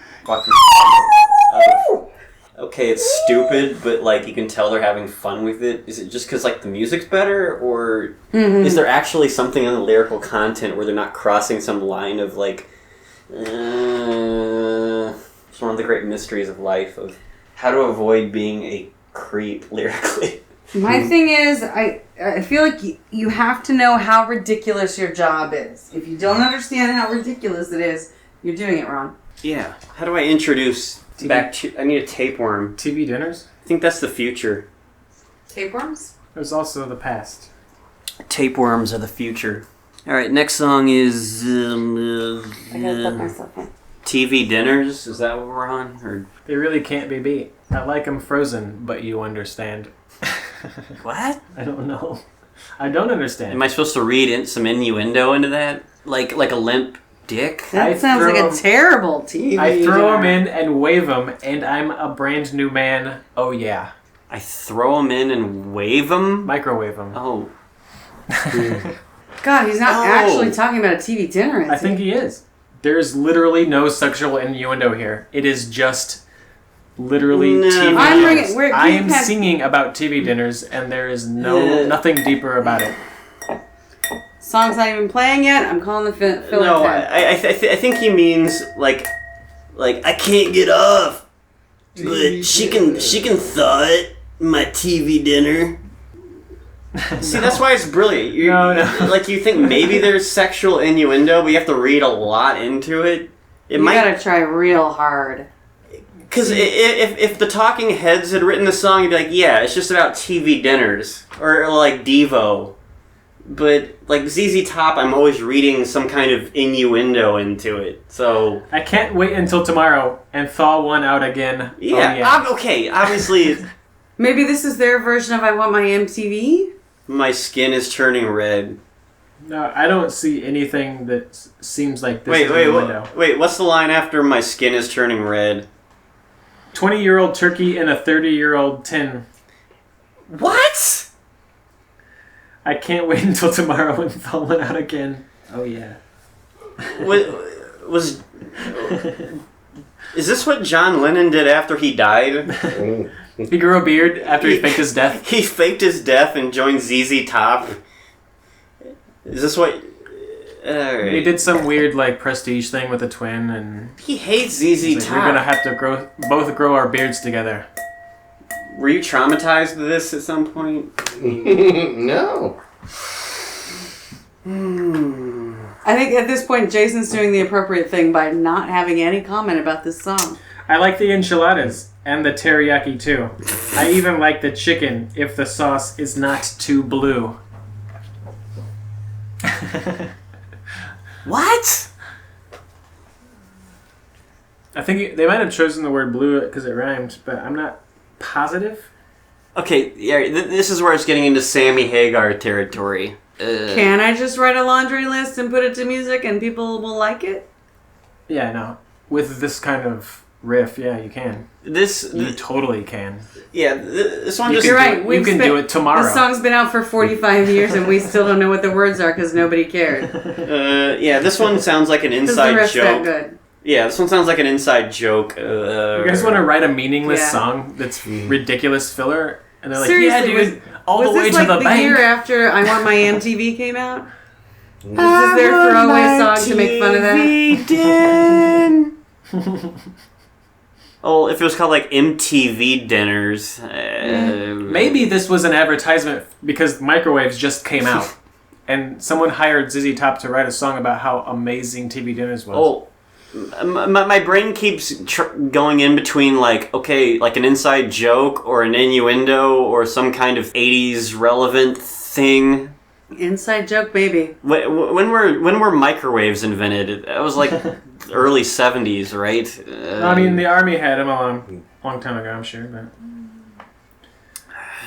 Okay, it's stupid, but like you can tell they're having fun with it. Is it just because like the music's better, or is there actually something in the lyrical content where they're not crossing some line of like? It's one of the great mysteries of life of how to avoid being a creep lyrically. my thing is, I feel like you have to know how ridiculous your job is. If you don't understand how ridiculous it is, you're doing it wrong. Yeah. How do I introduce back to? I need a tapeworm. TV dinners? I think that's the future. Tapeworms? There's also the past. Tapeworms are the future. All right, next song is I gotta put myself in. TV Dinners. Is that what we're on? Or They really can't be beat. I like them frozen, but you understand. what? I don't know. I don't understand. Am I supposed to read some innuendo into that? Like a limp dick? That I sounds like throw- a terrible TV. I throw them dinner. in and wave them, and I'm a brand new man. Oh yeah. I throw them in and wave them? Microwave them. Oh. God, he's not Oh. actually talking about a TV dinner, is I think he is. There's literally no sexual innuendo here. It is just literally No. TV I'm dinners. bringing- we're- I we've am had- singing about TV dinners, and there is Yeah. nothing deeper about it. Song's not even playing yet. I'm calling the filler No, tab. I think he means like I can't get off. But she can thaw it, my TV dinner. See, that's why it's brilliant. No. Like, you think maybe there's sexual innuendo, but you have to read a lot into it. You gotta try real hard. Because if the Talking Heads had written the song, you'd be like, yeah, it's just about TV dinners. Or like Devo. But like ZZ Top, I'm always reading some kind of innuendo into it. So I can't wait until tomorrow and thaw one out again. Yeah, okay, obviously... Maybe this is their version of I Want My MTV? My skin is turning red. No, I don't see anything that seems like this is in the window. Wait, what's the line after my skin is turning red? 20-year-old turkey in a 30-year-old tin. What? I can't wait until tomorrow and thaw one out again. Oh, yeah. Is this what John Lennon did after he died? He grew a beard after he faked his death. He faked his death and joined ZZ Top. Is this what... He did some weird like prestige thing with a twin, and he hates ZZ Top. We're gonna have to both grow our beards together. Were you traumatized with this at some point? No. I think at this point Jason's doing the appropriate thing by not having any comment about this song. I like the enchiladas and the teriyaki too. I even like the chicken if the sauce is not too blue. What? I think they might have chosen the word blue because it rhymed, but I'm not positive. Okay, yeah, this is where it's getting into Sammy Hagar territory. Can I just write a laundry list and put it to music and people will like it? Yeah, no. With this kind of riff, yeah, you can. You totally can. Yeah, this one You're right. You can do it tomorrow. This song's been out for 45 years and we still don't know what the words are because nobody cared. Yeah, this one sounds like an inside the riff's joke. that good. Yeah, this one sounds like an inside joke. You guys want to write a meaningless song that's ridiculous filler? And they're like, seriously, yeah, dude, all the way to like the bank. Was this the year after I Want My MTV came out? This is their throwaway song to make fun of that? Oh, if it was called like MTV Dinners. Maybe this was an advertisement because microwaves just came out. And someone hired ZZ Top to write a song about how amazing TV Dinners was. Oh, my brain keeps going in between like, okay, like an inside joke or an innuendo or some kind of 80s relevant thing. Inside joke, baby. When were microwaves invented? That was like early 70s, right? I mean, the Army had them a long time ago, I'm sure, but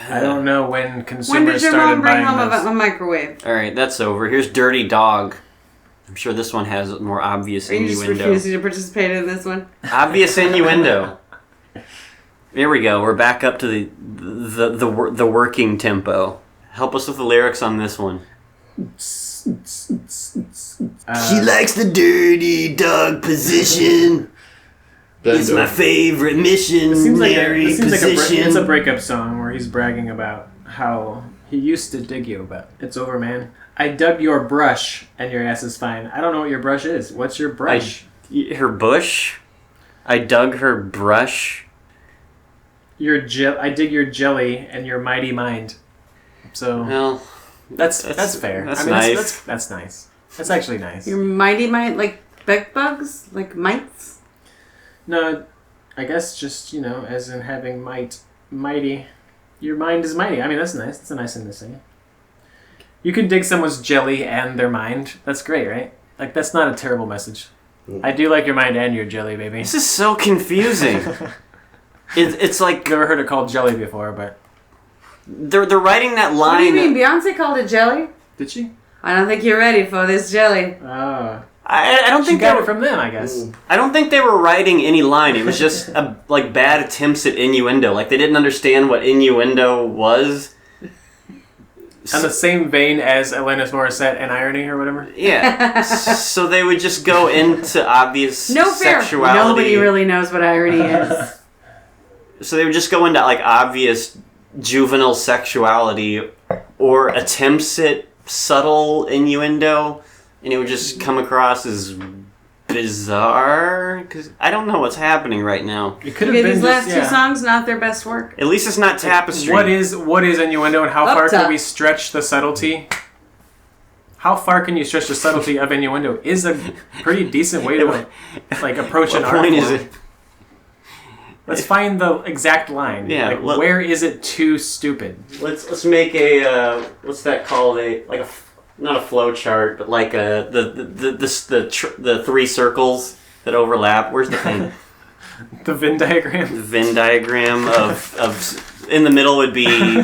I don't know when consumers When did your started mom bring buying home those. a microwave? All right, that's over. Here's Dirty Dog. I'm sure this one has more obvious Are you just innuendo. refusing to participate in this one? Obvious innuendo. Here we go. We're back up to the working tempo. Help us with the lyrics on this one. She likes the dirty dog position. It's my favorite mission. It seems like position. it's a breakup song where he's bragging about how he used to dig you, but it's over, man. I dug your brush, and your ass is fine. I don't know what your brush is. What's your brush? Her bush? I dug her brush. I dig your jelly and your mighty mind. So Well, that's fair. That's nice. That's nice. That's actually nice. Your mighty might, like bed bugs? Like mites? No, I guess just, as in having mighty. Your mind is mighty. I mean, that's nice. That's a nice thing to say. You can dig someone's jelly and their mind. That's great, right? Like, that's not a terrible message. I do like your mind and your jelly, baby. this is so confusing. It's like Never heard it called jelly before, but... they're writing that line. What do you mean? Beyonce called it jelly? Did she? I don't think you're ready for this jelly. Oh. I don't She think got it from them, I guess. I don't think they were writing any line. It was just like bad attempts at innuendo. Like they didn't understand what innuendo was. On the same vein as Alanis Morissette and irony or whatever. Yeah. So they would just go into obvious sexuality. Nobody really knows what irony is. So they would just go into like obvious juvenile sexuality or attempts at subtle innuendo, and it would just come across as bizarre because I don't know what's happening right now. It could have been these last just, two songs, not their best work. At least it's not Tapestry. What is innuendo, and how Up far top. can we stretch the subtlety? How far can you stretch the subtlety of innuendo? Is a pretty decent way to like approach an What art point form. is it? Let's find the exact line. Yeah, like, where is it too stupid? Let's make a what's that called? Not a flow chart, but like the three circles that overlap. Where's the thing? The Venn diagram. The Venn diagram of in the middle would be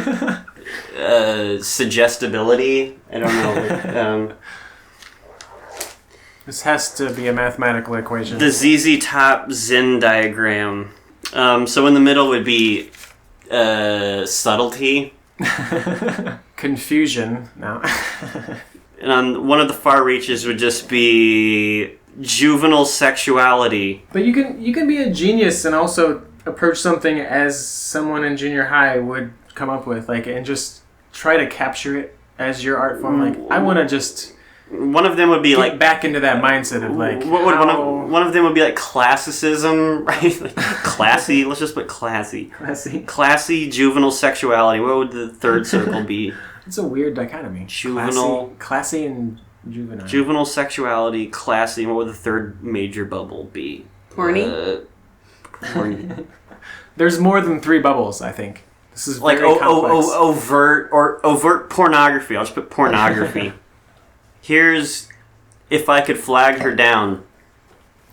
suggestibility. I don't know. This has to be a mathematical equation. The ZZ Top Zen diagram. So in the middle would be subtlety. Confusion. No. And on one of the far reaches would just be juvenile sexuality. But you can be a genius and also approach something as someone in junior high would come up with, like, and just try to capture it as your art form. Like, I want to just One of them would be get like back into that mindset of like what would how one of them would be like classicism, right? Like, classy. Let's just put classy. Classy juvenile sexuality. What would the third circle be? It's a weird dichotomy. Juvenile, classy and juvenile. juvenile sexuality, classy. What would the third major bubble be? Horny? Horny. There's more than 3 bubbles, I think. This is Like very complex. overt pornography. I'll just put pornography. Here's if I could flag her down.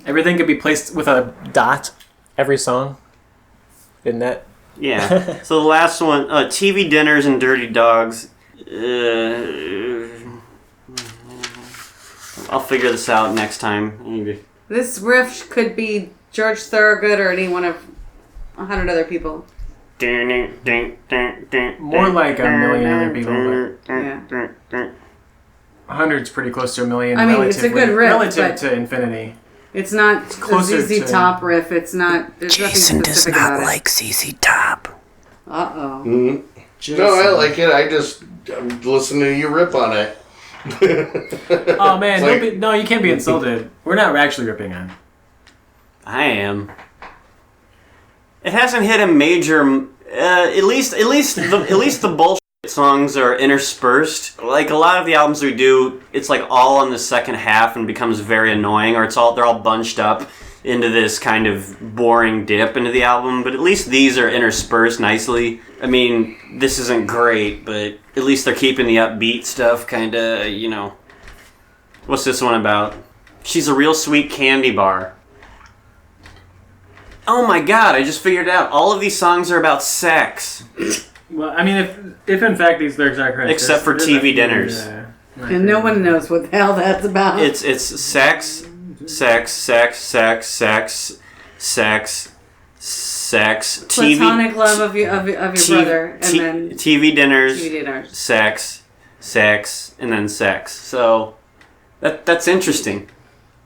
Everything could be placed with a dot. Every song. Isn't that? Yeah. So the last one, TV dinners and dirty dogs. I'll figure this out next time. This riff could be George Thorogood or any one of 100 other people. More like a million other people. Yeah. 100's pretty close to a million. I mean, it's a good riff, relative but- to infinity. It's not closer a ZZ to- Top riff. It's not. There's nothing specific about it. ZZ Top. Uh-oh. Mm-hmm. No, I like it. I'm listening to you rip on it. Oh man, Like- no, you can't be insulted. We're not actually ripping on. I am. It hasn't hit a major. At least the bullshit songs are interspersed. Like a lot of the albums we do, it's like all in the second half and becomes very annoying, or they're all bunched up into this kind of boring dip into the album. But at least these are interspersed nicely. I mean, this isn't great, but at least they're keeping the upbeat stuff kind of, What's this one about? She's a real sweet candy bar. Oh my god, I just figured it out. All of these songs are about sex. Well, I mean, if in fact these lyrics are correct, Except for TV dinners. And no one knows what the hell that's about. It's sex, sex, sex, sex, sex, sex, sex, platonic love of your brother, and then TV dinners, TV dinners. sex, sex, and then sex. So that's interesting.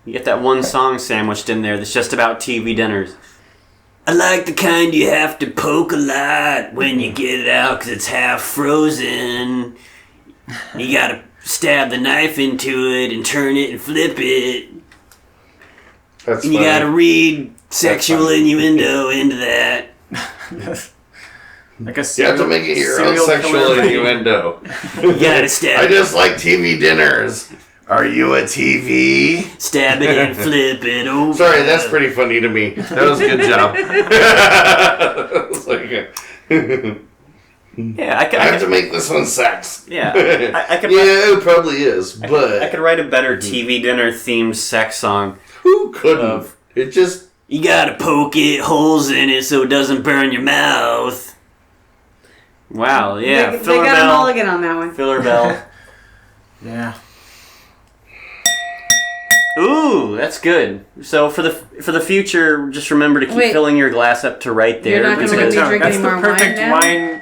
You get that one song sandwiched in there that's just about TV dinners. I like the kind you have to poke a lot when you get it out because it's half frozen. You gotta stab the knife into it and turn it and flip it. That's And you funny. gotta read sexual innuendo into that. Like a You have to make it your own sexual innuendo. You gotta stab I it, just like TV dinners. Are you a TV? stab it and flip it over. Sorry, that's pretty funny to me. That was a good job. It's like, Yeah, I have to make this one sex. Yeah, I could. Yeah, it probably is, but I could write a better TV dinner themed sex song. who couldn't? It just You gotta poke it, holes in it so it doesn't burn your mouth. Wow, yeah. They Filler got a Bell. mulligan on that one. Filler Bell. Yeah. Ooh, that's good. So for the future, just remember to keep Wait. filling your glass up to right there. You're not gonna That's a let good me tone. drink That's any the more perfect wine now? wine.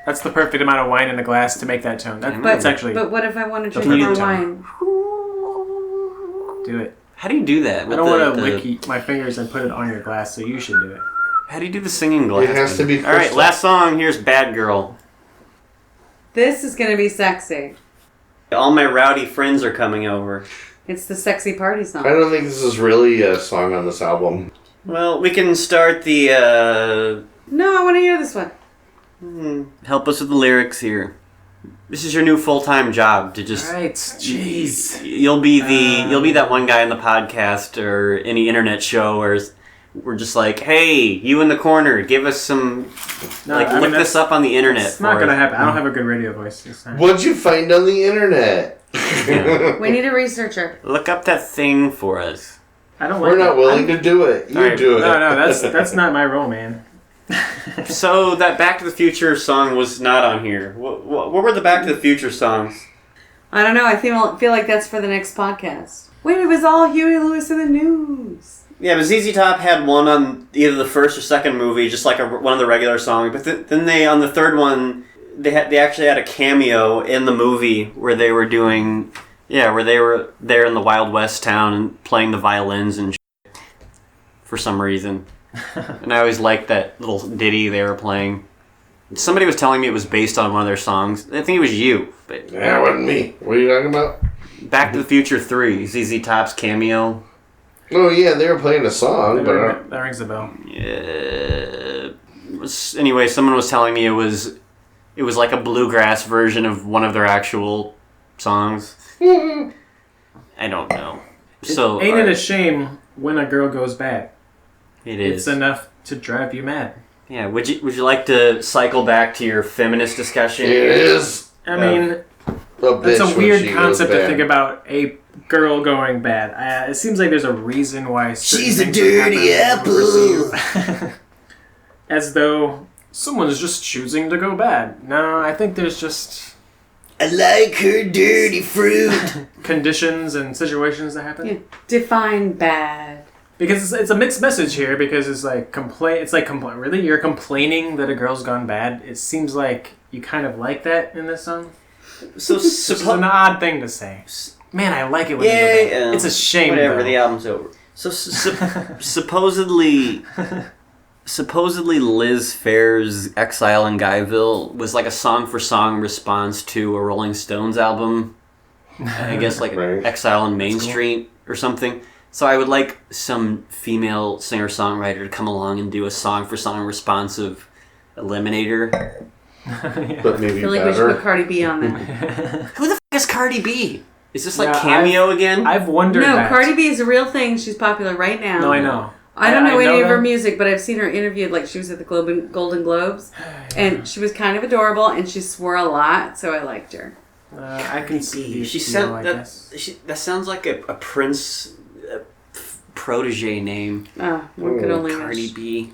That's the perfect amount of wine in the glass to make that tone. That's actually But what if I want to The drink more perfect wine? do it. How do you do that? I don't want to lick my fingers and put it on your glass, so you should do it. How do you do the singing glass? It has to be All right, crystal. last song. Here's "Bad Girl." This is gonna be sexy. All my rowdy friends are coming over. It's the sexy party I song. don't think this is really a song on this album. Well, we can start the, No, I want to hear this one. help us with the lyrics here. This is your new full-time job to just... Right, jeez. You'll be that one guy on the podcast or any internet show where we're just like, hey, you in the corner, give us some... look this up on the internet. It's not going to happen. I don't have a good radio voice this time. What'd you find on the internet? Yeah. We need a researcher. Look up that thing for us. I don't like We're not that. willing to do it. You do it. No, that's not my role, man. So that Back to the Future song was not on here. What were the Back to the Future songs? I don't know. I feel like that's for the next podcast. Wait, it was all Huey Lewis in the News. Yeah, but ZZ Top had one on either the first or second movie, just like one of the regular songs. But then they, on the third one, they actually had a cameo in the movie where they were doing, where they were there in the Wild West town and playing the violins and shit for some reason. And I always liked that little ditty they were playing. Somebody was telling me it was based on one of their songs. I think it was you. But That wasn't me. What are you talking about? Back to the Future 3, ZZ Top's cameo. Oh, yeah, they were playing a song, but... That rings a bell. Anyway, someone was telling me it was like a bluegrass version of one of their actual songs. I don't know. So Ain't it a shame when a girl goes bad? It is. It's enough to drive you mad. Yeah. Would you like to cycle back to your feminist discussion? It is. I mean, it's a weird concept to think about a girl going bad. It seems like there's a reason why She's a dirty apple. As though someone's just choosing to go bad. No, I think there's just... I like her dirty fruit. conditions and situations that happen. Yeah. Define bad. Because it's a mixed message here, because it's like really? You're complaining that a girl's gone bad? It seems like you kind of like that in this song. So Which is an odd thing to say. Man, I like it when they go bad. It's a shame, whatever, though. the album's over. So supposedly Liz Phair's Exile in Guyville was like a song-for-song response to a Rolling Stones album. I guess like Right. Exile on Main Street or something. So I would like some female singer-songwriter to come along and do a song-for-song response of Eliminator. But maybe I feel like we should better. put Cardi B on there. Who the f*** is Cardi B? Is this like Yeah, Cameo again? I've wondered No, that. Cardi B is a real thing. She's popular right now. No, I know. I don't know any of her that. music, but I've seen her interviewed. Like, she was at the Golden Globes, and she was kind of adorable, and she swore a lot, so I liked her. I can see. She I said guess. that sounds like a Prince protege name. One could only Cardi wish. B.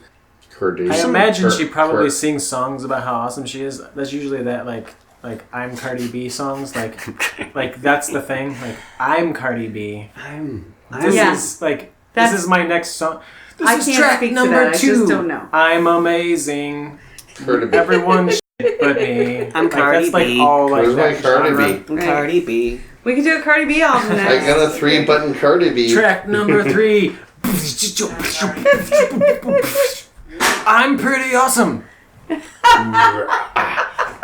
I imagine she probably sings songs about how awesome she is. That's usually that like I'm Cardi B songs. Like that's the thing. Like I'm Cardi B. This Yeah. is like That's- this is my next song. This I is can't track speak to number that. 2. I just don't know. I'm amazing. Cardi B. Everyone shit but me. I'm Cardi that's B. like all like Where's that my Cardi genre. B? I'm Right. Cardi B. We can do a Cardi B album I next. got a 3-button Cardi B. Track number 3. I'm pretty awesome.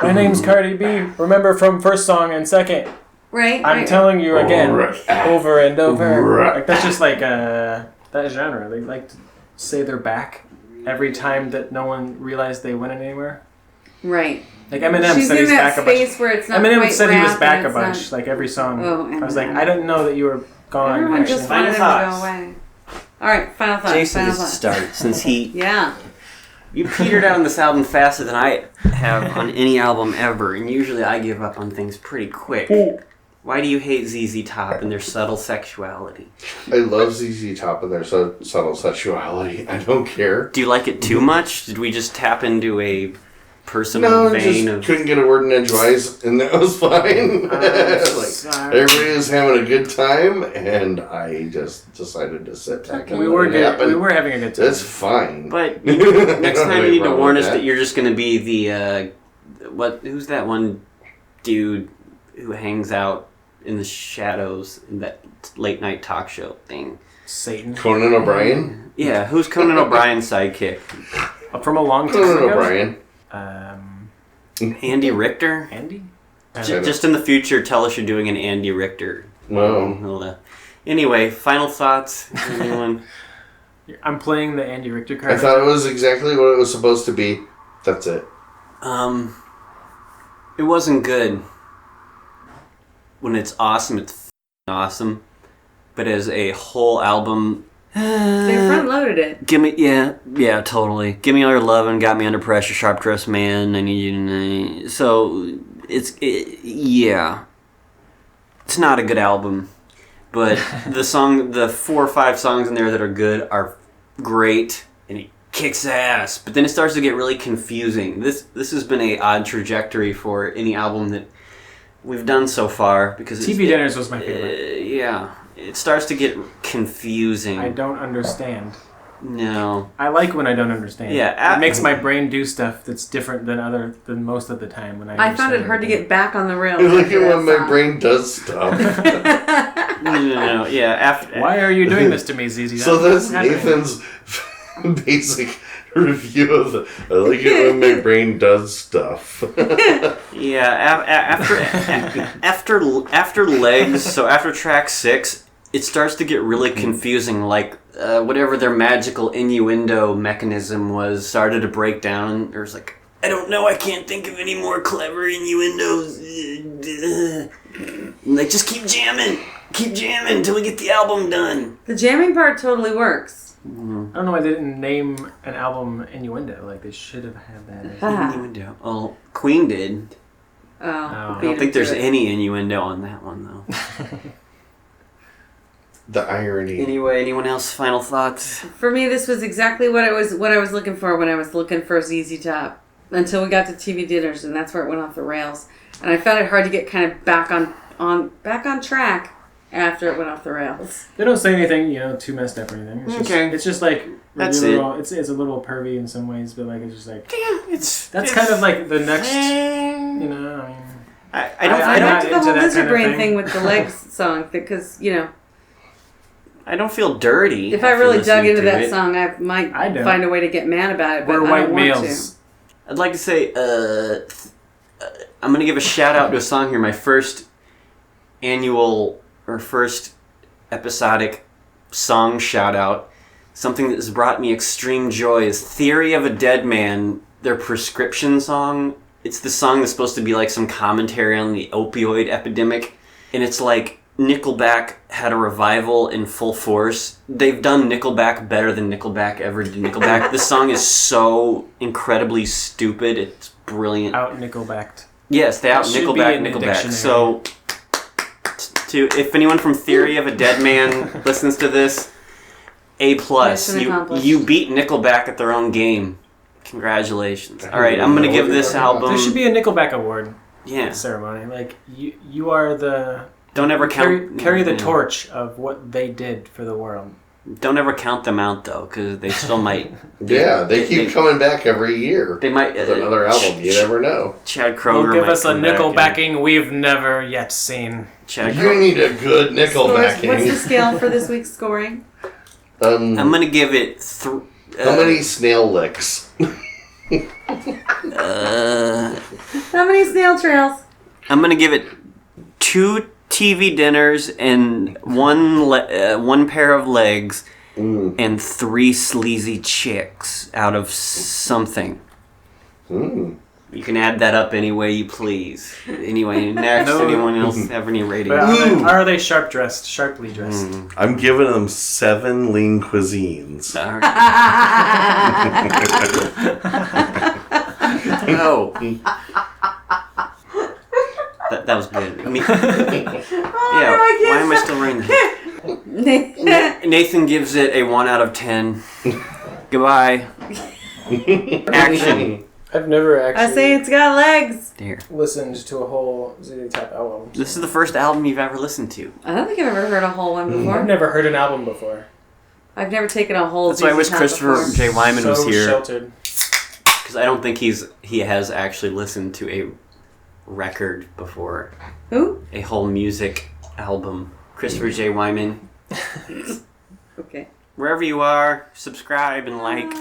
My name's Cardi B. Remember from first song and second. Right? I'm right. telling you again, over and over. Right. Like that's just like that genre. They like to say they're back every time that no one realized they went anywhere. Right. Like Eminem She's said in he's that back a bunch. space where it's not Eminem quite said he was rap back and a it's bunch, not- like every song. Oh, I was like, Eminem. I didn't know that you were gone. Everyone actually. just wanted him to Final go away. All right, final thoughts. Jason Final gets to thoughts. start since Yeah. you petered out on this album faster than I have on any album ever, and usually I give up on things pretty quick. Why do you hate ZZ Top and their subtle sexuality? I love ZZ Top and their subtle sexuality. I don't care. Do you like it too much? Did we just tap into a personal No, vein just of... couldn't get a word in edgewise, and that was fine. Sorry. Everybody was having a good time, and I just decided to sit back and We let were it good. happen. We were having a good time. That's fine. But next time you need to Wrong warn with us that you're just going to be the... who's that one dude who hangs out in the shadows in that late night talk show thing? Satan. Conan O'Brien? Yeah, who's Conan O'Brien's sidekick? From a long time Conan ago. O'Brien. Andy Richter? Andy? don't know. Just in the future, tell us you're doing an Andy Richter No. Anyway, final thoughts. Anyone? I'm playing the Andy Richter card. I thought it was exactly what it was supposed to be. That's it. It wasn't good. When it's awesome, it's awesome. But as a whole album, They front loaded it. give me, yeah, totally. Give Me All Your Lovin', Got Me Under Pressure, Sharp Dressed Man, I Need You Tonight. So, yeah. It's not a good album. But the 4 or 5 songs in there that are good are great, and he kicks ass. But then it starts to get really confusing. This has been a odd trajectory for any album that we've done so far. Because TV Dinners was my favorite. Yeah. It starts to get confusing. I don't understand. No. I like when I don't understand. Yeah, it makes my brain do stuff that's different than most of the time when I found it hard to get back on the rails. Look at when my brain does stuff. No. Yeah. Why are you doing this to me, ZZ? So that's Nathan's basic review of the. I like it when my brain does stuff. Yeah. After Legs, so after track 6, it starts to get really confusing. Like whatever their magical innuendo mechanism was started to break down. There's like, I don't know, I can't think of any more clever innuendos. Like, just keep jamming until we get the album done. The jamming part totally works. I don't know why they didn't name an album Innuendo. Like, they should have had that. Innuendo. Well, Queen did. I I don't think there's any innuendo on that one, though. The irony. Anyway, anyone else? Final thoughts? For me, this was exactly what I was looking for when I was looking for ZZ Top. Until we got to TV Dinners, and that's where it went off the rails. And I found it hard to get kind of back on track after it went off the rails. They don't say anything, too messed up or anything. It's just like that's it. It's a little pervy in some ways, but like it's just like that's kind of like the next. I don't back to the whole lizard brain thing thing with the Legs song because I don't feel dirty. if I really dug into that it. song, I might find a way to get mad about it. But We're I white don't want males. to. I'd like to say I'm going to give a shout out to a song here. My first annual or first episodic song shout out. Something that has brought me extreme joy is Theory of a Dead Man, their Prescription song. It's the song that's supposed to be like some commentary on the opioid epidemic. And it's like Nickelback had a revival in full force. They've done Nickelback better than Nickelback ever did Nickelback. This song is so incredibly stupid. It's brilliant. Out Nickelbacked. Yes, they out Nickelback. So, if anyone from Theory of a Dead Man listens to this, A+. You beat Nickelback at their own game. Congratulations. All right, I'm gonna give this album. There should be a Nickelback award. Yeah. Ceremony. Like you are the. Don't ever carry the torch of what they did for the world. Don't ever count them out though, because they still might. Yeah, they keep coming back every year. They might with another album. You never know. Chad Kroeger will give might us a come back Nickelbacking we've never yet seen. You need a good Nickelbacking. What's the scale for this week's scoring? I'm gonna give it. How many snail licks? How many snail trails? I'm gonna give it 2 TV dinners and one pair of legs and 3 sleazy chicks out of something. You can add that up any way you please. Anyway, next, anyone else have any rating? Are they sharply dressed? I'm giving them 7 lean cuisines. Oh. That was good. I mean, why am I still writing this? Nathan gives it a 1 out of 10. Goodbye. Action. I've never actually. I say it's got legs. There. Listened to a whole ZZ Top album. This is the first album you've ever listened to. I don't think I've ever heard a whole one before. I've never heard an album before. I've never taken a whole. That's why I wish Christopher J. Wyman was here. Sheltered. Because I don't think he has actually listened to a record before. Who? A whole music album. Christopher J. Wyman. Okay. Wherever you are, subscribe and like.